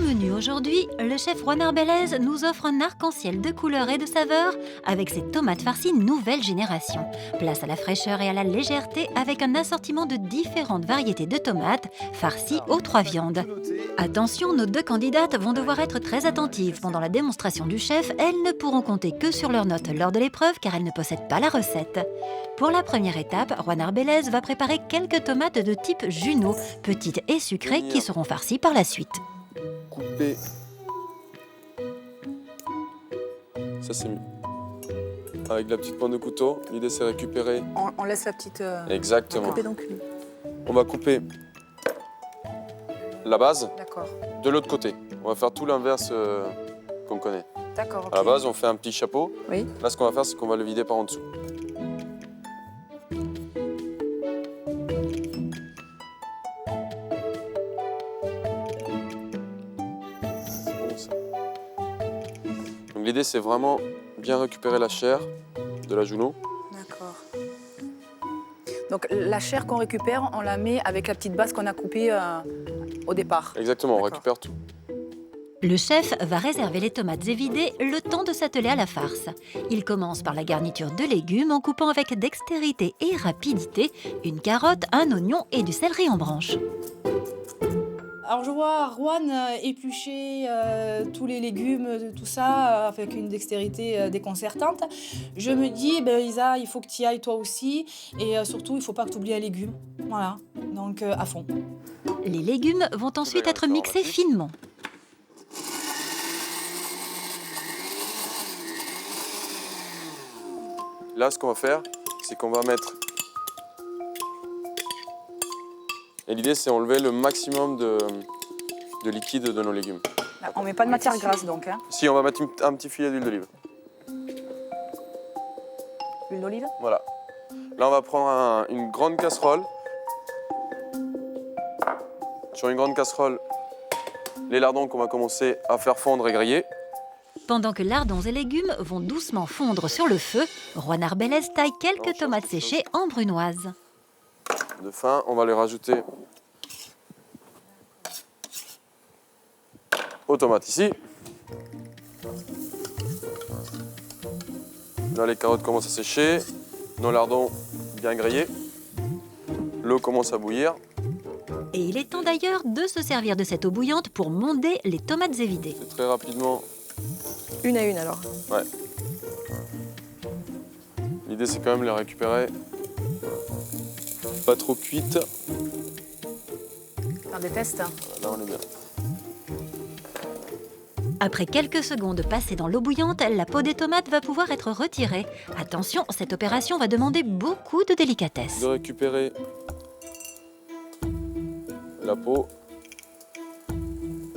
menu aujourd'hui, le chef Juan Arbelez nous offre un arc-en-ciel de couleurs et de saveurs avec ses tomates farcies nouvelle génération. Place à la fraîcheur et à la légèreté avec un assortiment de différentes variétés de tomates farcies aux 3 viandes. Attention, nos 2 candidates vont devoir être très attentives pendant la démonstration du chef. Elles ne pourront compter que sur leurs notes lors de l'épreuve car elles ne possèdent pas la recette. Pour la première étape, Juan Arbelez va préparer quelques tomates de type Juno, petites et sucrées qui seront farcies par la suite. Couper. Ça c'est mieux. Avec la petite pointe de couteau, l'idée c'est récupérer. On laisse la petite... Exactement. Couper donc lui. On va couper la base D'accord. de l'autre côté. On va faire tout l'inverse qu'on connaît. D'accord, ok. À la base, on fait un petit chapeau. Oui. Là, ce qu'on va faire, c'est qu'on va le vider par en dessous. C'est bon, ça. Donc l'idée, c'est vraiment bien récupérer la chair de la Juno. D'accord. Donc la chair qu'on récupère, on la met avec la petite base qu'on a coupée au départ. Exactement, on D'accord. récupère tout. Le chef va réserver les tomates évidées le temps de s'atteler à la farce. Il commence par la garniture de légumes en coupant avec dextérité et rapidité une carotte, un oignon et du céleri en branches. Alors je vois Juan éplucher tous les légumes, tout ça, avec une dextérité déconcertante. Je me dis, Isa, il faut que tu y ailles toi aussi. Et surtout, il ne faut pas que tu oublies un légume. Voilà, donc à fond. Les légumes vont ensuite être mixés finement. Là, ce qu'on va faire, c'est qu'on va mettre... Et l'idée, c'est enlever le maximum de liquide de nos légumes. Là, on ne met pas de matière grasse donc. Hein. Si, on va mettre un petit filet d'huile d'olive. L'huile d'olive. Voilà. Là, on va prendre une grande casserole. Sur une grande casserole, les lardons qu'on va commencer à faire fondre et griller. Pendant que lardons et légumes vont doucement fondre sur le feu, Juan Arbelez taille quelques tomates séchées en brunoise. De fin, on va les rajouter aux tomates ici. Là, les carottes commencent à sécher, nos lardons bien grillés, l'eau commence à bouillir. Et il est temps d'ailleurs de se servir de cette eau bouillante pour monder les tomates évidées. C'est très rapidement. Une à une alors. Ouais. L'idée, c'est quand même de les récupérer pas trop cuites. Faire des tests. Hein. Là, on est bien. Après quelques secondes passées dans l'eau bouillante, la peau des tomates va pouvoir être retirée. Attention, cette opération va demander beaucoup de délicatesse. De récupérer la peau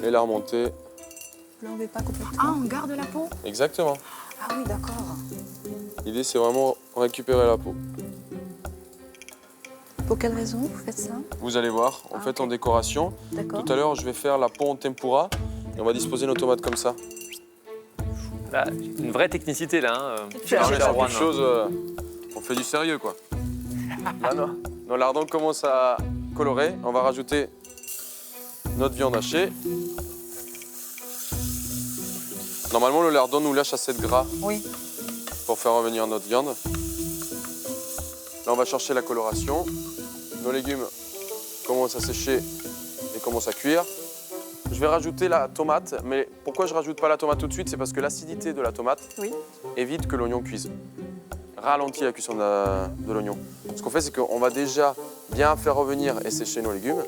et la remonter. Vous l'enlevez pas complètement. Ah, on garde la peau. Exactement. Ah oui, d'accord. L'idée, c'est vraiment récupérer la peau. Pour quelle raison vous faites ça? Vous allez voir, en fait, en décoration. D'accord. Tout à l'heure, je vais faire la peau en tempura et on va disposer nos tomates comme ça. Là, une vraie technicité là. Hein. Là, on Chez est sur Juan, quelque chose, on fait du sérieux, quoi. Là, nos lardons commencent à colorer. On va rajouter notre viande hachée. Normalement, le lardon nous lâche assez de gras Oui. pour faire revenir notre viande. Là, on va chercher la coloration. Nos légumes commencent à sécher et commencent à cuire. Je vais rajouter la tomate, mais pourquoi je ne rajoute pas la tomate tout de suite? C'est parce que l'acidité de la tomate évite que l'oignon cuise. Ralentit la cuisson de l'oignon. Ce qu'on fait, c'est qu'on va déjà bien faire revenir et sécher nos légumes.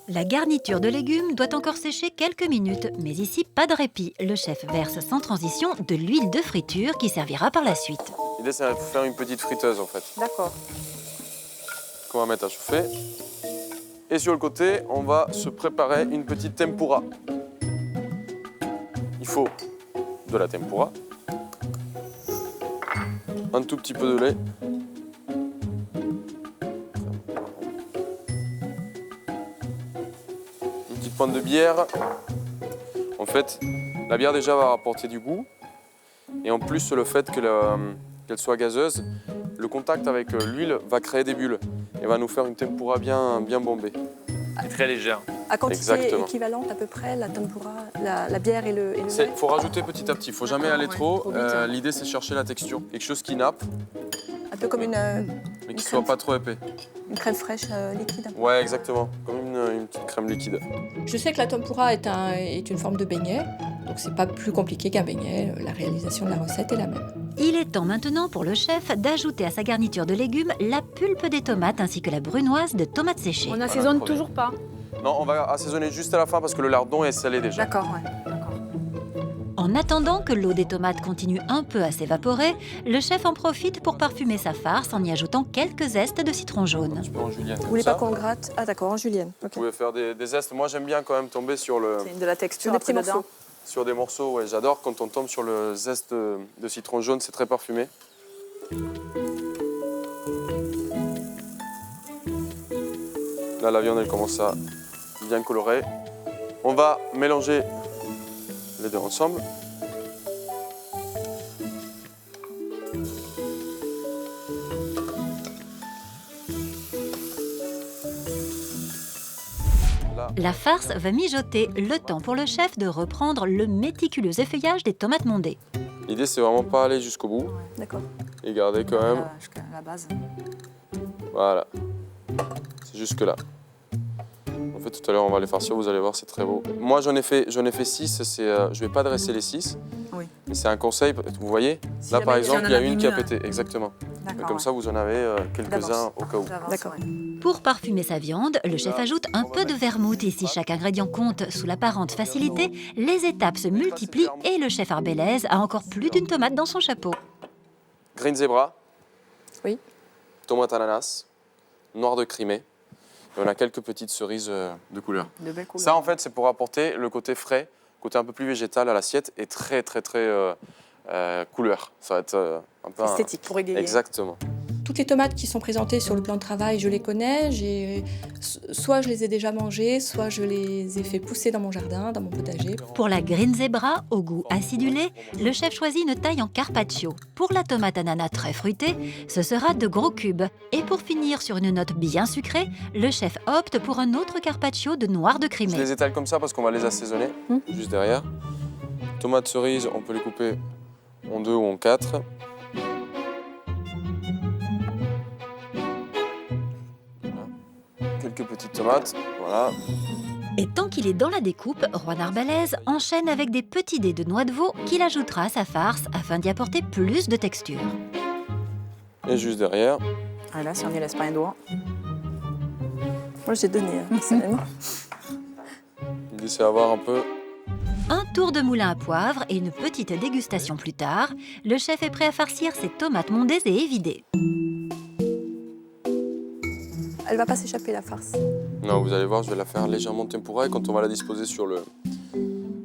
La garniture de légumes doit encore sécher quelques minutes, mais ici, pas de répit. Le chef verse sans transition de l'huile de friture qui servira par la suite. L'idée, c'est de faire une petite friteuse, en fait, D'accord. qu'on va mettre à chauffer. Et sur le côté, on va se préparer une petite tempura. Il faut de la tempura, un tout petit peu de lait, une petite pointe de bière. En fait, la bière déjà va apporter du goût. Et en plus, le fait qu'elle soit gazeuse, le contact avec l'huile va créer des bulles et va nous faire une tempura bien bombée. C'est très légère. À quantité Exactement. équivalente à peu près, la tempura, la bière et le Il lait. faut rajouter petit à petit, il ne faut jamais aller trop. trop vite, hein. L'idée, c'est de chercher la texture. Quelque chose qui nappe, Un peu comme mais qui ne soit pas trop épais. une crème fraîche liquide. Ouais, exactement, comme une petite crème liquide. Je sais que la tempura est une forme de beignet, donc c'est pas plus compliqué qu'un beignet. La réalisation de la recette est la même. Il est temps maintenant pour le chef d'ajouter à sa garniture de légumes la pulpe des tomates ainsi que la brunoise de tomates séchées. On n'assaisonne Voilà, toujours pas. Non, on va assaisonner juste à la fin parce que le lardon est salé déjà. D'accord, ouais. D'accord. En attendant que l'eau des tomates continue un peu à s'évaporer, le chef en profite pour parfumer sa farce en y ajoutant quelques zestes de citron jaune. Un petit peu en julienne. Vous voulez comme pas ça. qu'on gratte? Ah d'accord, en julienne. Vous Ok. pouvez faire des zestes. Moi, j'aime bien quand même tomber sur, C'est de la texture Des après petits dedans. morceaux. sur des morceaux. Ouais, j'adore quand on tombe sur le zeste de citron jaune, c'est très parfumé. Là, la viande, elle commence à bien colorer. On va mélanger les deux ensemble. Là, La farce va mijoter, le temps pour le chef de reprendre le méticuleux effeuillage des tomates mondées. l'idée, c'est vraiment pas aller jusqu'au bout D'accord. et garder quand même. Jusqu'à la base. Voilà. C'est jusque là. En fait, tout à l'heure, on va les farcir, vous allez voir, c'est très beau. Moi, j'en ai fait 6, je vais pas dresser les 6. Oui. Mais c'est un conseil, vous voyez, Si là, jamais par il y en exemple, il y a a une qui a une, pété, exactement. Et D'accord. comme ça, vous en avez quelques-uns au cas où. D'accord. Pour parfumer sa viande, le chef ajoute un peu de vermouth et si chaque ingrédient compte sous l'apparente facilité, les étapes se multiplient et le chef Arbelaise a encore plus d'une tomate dans son chapeau. Green zebra. Oui. Tomate ananas. Noir de Crimée. Et on a quelques petites cerises de couleur. De belles couleurs. Ça, en fait, c'est pour apporter le côté frais, côté un peu plus végétal à l'assiette et très, très, très couleur. Ça va être un peu... Esthétique. Pour égayer. Exactement. Toutes les tomates qui sont présentées sur le plan de travail, je les connais. Soit je les ai déjà mangées, soit je les ai fait pousser dans mon jardin, dans mon potager. Pour la green zebra, au goût acidulé, le chef choisit une taille en carpaccio. Pour la tomate ananas très fruitée, ce sera de gros cubes. Et pour finir sur une note bien sucrée, le chef opte pour un autre carpaccio de noir de Je Crimée. les étale comme ça parce qu'on va les assaisonner, juste derrière. Tomates cerises, on peut les couper en 2 ou en 4. Voilà. Quelques petites tomates, voilà. Et tant qu'il est dans la découpe, Juan Arbelaise enchaîne avec des petits dés de noix de veau qu'il ajoutera à sa farce afin d'y apporter plus de texture. Et juste derrière, Ah, là, si on n'y laisse pas un doigt. Moi j'ai donné, personnellement. l'idée c'est d'avoir un peu... Un tour de moulin à poivre et une petite dégustation plus tard, le chef est prêt à farcir ses tomates mondées et évidées. Elle va pas s'échapper la farce. Non, vous allez voir, je vais la faire légèrement tempura et quand on va la disposer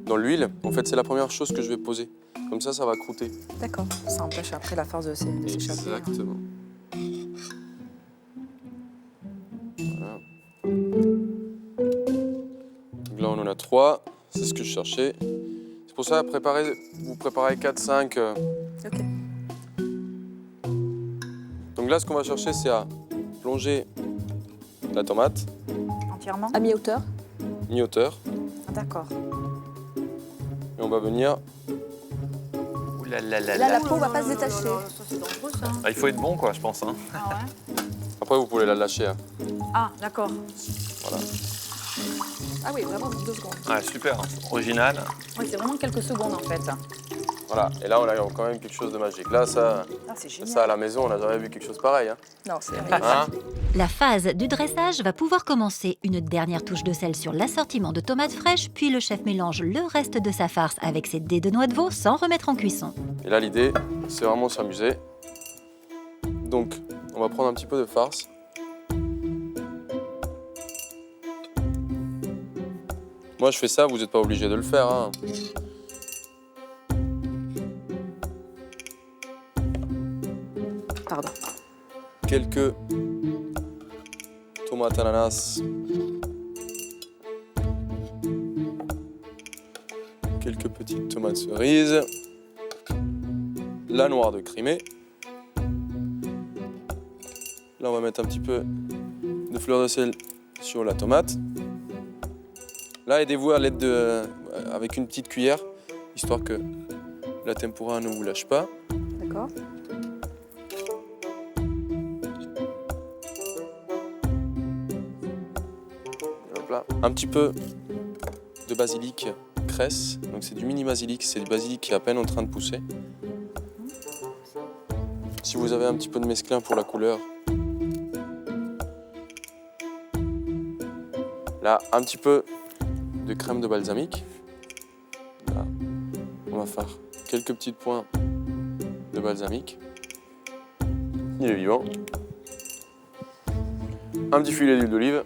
dans l'huile, en fait c'est la première chose que je vais poser. Comme ça, ça va croûter. D'accord. Ça empêche après la farce de s'échapper. Exactement. Voilà. Donc là, on en a 3. C'est ce que je cherchais. C'est pour ça, vous préparez 4-5. Ok. Donc là, ce qu'on va chercher, c'est à plonger la tomate, Entièrement. À mi-hauteur. mi-hauteur. Ah, d'accord. Et on va venir... Ouh là là là Là, là. la peau va pas se détacher. Ça, c'est dangereux, ça. Ah, il faut être bon, quoi, je pense. Hein. Ah, ouais. Après, vous pouvez la lâcher. Hein. Ah, d'accord. Voilà. Ah oui, vraiment 2 secondes. Ouais, super, hein. Original. Oui, c'est vraiment quelques secondes, en fait. Voilà. Et là, on a quand même quelque chose de magique. Là, ça Ah, c'est génial. à la maison, on n'a jamais vu quelque chose pareil. Hein. Non, c'est Hein? La phase du dressage va pouvoir commencer. Une dernière touche de sel sur l'assortiment de tomates fraîches, puis le chef mélange le reste de sa farce avec ses dés de noix de veau sans remettre en cuisson. Et là, l'idée, c'est vraiment de s'amuser. Donc, on va prendre un petit peu de farce. Moi, je fais ça, vous n'êtes pas obligé de le faire. Hein. Pardon. Quelques tomates ananas. Quelques petites tomates cerises. La noire de Crimée. Là, on va mettre un petit peu de fleur de sel sur la tomate. Là, aidez-vous à l'aide avec une petite cuillère, histoire que la tempura ne vous lâche pas. D'accord. Hop là. Un petit peu de basilic cresse, donc c'est du mini basilic, c'est du basilic qui est à peine en train de pousser. Si vous avez un petit peu de mesclun pour la couleur. Là, un petit peu de crème de balsamique. Là, on va faire quelques petites points de balsamique. Il est vivant. Un petit filet d'huile d'olive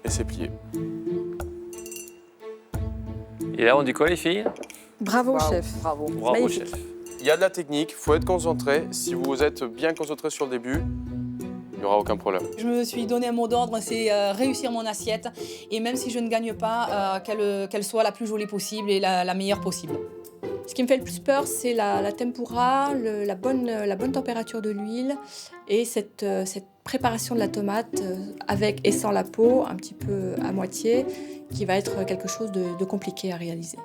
et c'est plié. Et là, on dit quoi, les filles? Bravo, chef. Bravo. Bravo, Magnifique. chef. Il y a de la technique, il faut être concentré. Si vous êtes bien concentré sur le début, il n'y aura aucun problème. Je me suis donné un mot d'ordre, c'est réussir mon assiette. Et même si je ne gagne pas, qu'elle soit la plus jolie possible et la meilleure possible. Ce qui me fait le plus peur, c'est la tempura, la bonne température de l'huile et cette préparation de la tomate avec et sans la peau, un petit peu à moitié, qui va être quelque chose de compliqué à réaliser.